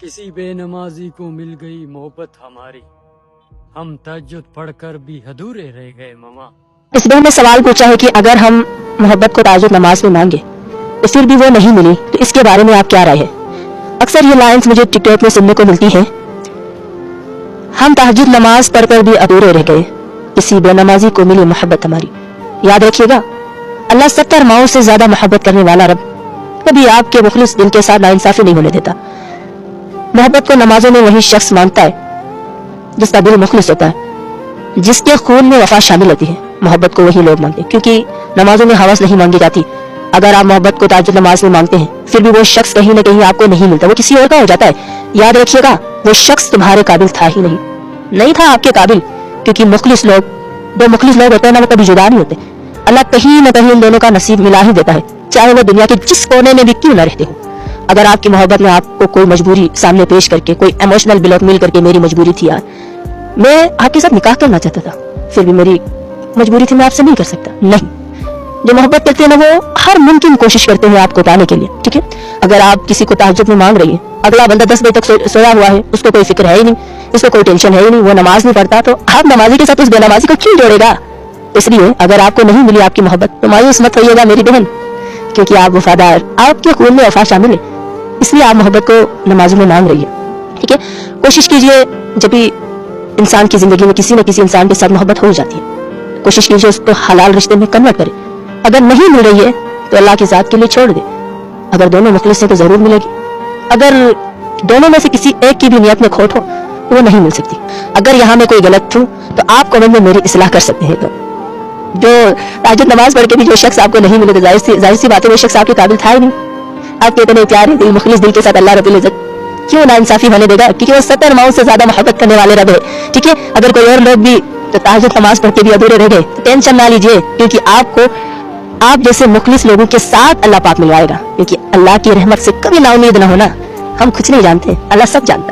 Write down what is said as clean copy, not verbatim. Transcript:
किसी बेनमाजी को मिल गई मोहब्बत हमारी, हम तहज्जुद पढ़कर भी अधूरे रह गए ममा। इस बहन ने सवाल पूछा है कि अगर हम मोहब्बत को तहज्जुद नमाज में मांगे तो फिर भी वो नहीं मिली, तो इसके बारे में आप क्या राय है? अक्सर ये लाइन्स मुझे टिकटॉक में सुनने को मिलती है, हम तहज्जुद नमाज पढ़कर भी अधूरे रह गए, किसी बेनमाजी को मिली मोहब्बत हमारी। याद रखिएगा, अल्लाह 70 माओं से ज्यादा मोहब्बत करने वाला रब कभी आपके मुखलिस दिल के साथ नाइंसाफी नहीं होने देता। मोहब्बत को नमाजों में वही शख्स मांगता है जिसका दिल मुखलिस होता है, जिसके खून में वफा शामिल होती है। मोहब्बत को वही लोग मांगते हैं, क्योंकि नमाजों में हवस नहीं मांगी जाती। अगर आप मोहब्बत को तहज्जुद नमाज में मांगते हैं फिर भी वो शख्स कहीं ना कहीं आपको नहीं मिलता, वो किसी और का हो जाता है। याद रखिएगा, वो शख्स तुम्हारे काबिल था ही नहीं था आपके काबिल, क्योंकि मुखलिस लोग, दो मुखलिस लोग होते हैं ना, वो कभी जुदा नहीं होते। अल्लाह कहीं न कहीं इन दोनों का नसीब मिला ही देता है, चाहे वो दुनिया के जिस कोने में भी क्यों न रहते हो। अगर आपकी मोहब्बत में आपको कोई मजबूरी सामने पेश करके, कोई इमोशनल ब्लैकमेल करके, मेरी मजबूरी थी यार, मैं आपके साथ निकाह करना चाहता था, फिर भी मेरी मजबूरी थी, मैं आपसे नहीं कर सकता, नहीं। जो मोहब्बत करते हैं ना, वो हर मुमकिन कोशिश करते हैं आपको पाने के लिए, ठीक है। अगर आप किसी को तहज्जुद में मांग रही है, अगला बंदा 10 बजे तक सोया हुआ है, उसको कोई फिक्र है ही नहीं, इसको कोई टेंशन है ही नहीं, वो नमाज नहीं पढ़ता, तो आप नमाजी के साथ उस बेनमाजी को क्यों जोड़ेगा? इसलिए अगर आपको नहीं मिली आपकी मोहब्बत तो मायूस मत होइएगा मेरी बहन, क्योंकि आप वफादार, आपके खून में वफा शामिल है, इसलिए आप मोहब्बत को नमाजों में मांग रही है, ठीक है। कोशिश कीजिए, जब भी इंसान की जिंदगी में किसी न किसी इंसान के साथ मोहब्बत हो जाती है, कोशिश कीजिए उसको हलाल रिश्ते में कन्वर्ट करे। अगर नहीं मिल रही है तो अल्लाह की जात के लिए छोड़ दे, अगर दोनों मुखलिस हैं तो जरूर मिलेगी। अगर दोनों में से किसी एक की भी नियत में खोट हो तो वो नहीं मिल सकती। अगर यहाँ में कोई गलत हूँ तो आप कमेंट में मेरी इस्लाह कर सकते हैं। तो जो तहज्जुद नमाज पढ़ के भी जो शख्स आपको नहीं मिले, तो जाहिर सी बात है वो शख्स आपके काबिल था ही नहीं। आपके इतने प्यारे दिल, मुखलिस दिल के साथ अल्लाह रब्बुल इज्जत क्यों नाइंसाफी होने देगा? क्योंकि वो 70 माओं से ज्यादा मोहब्बत करने वाले रब है, ठीक है। अगर कोई और लोग भी तो तहज्जुद नमाज पढ़ के भी अधूरे रह गए तो टेंशन ना लीजिए, क्योंकि आपको आप जैसे मुखलिस लोगों के साथ अल्लाह पाक मिलवाएगा, क्योंकि अल्लाह की रहमत से कभी नाउम्मीद ना होना। हम कुछ नहीं जानते, अल्लाह सब जानता है।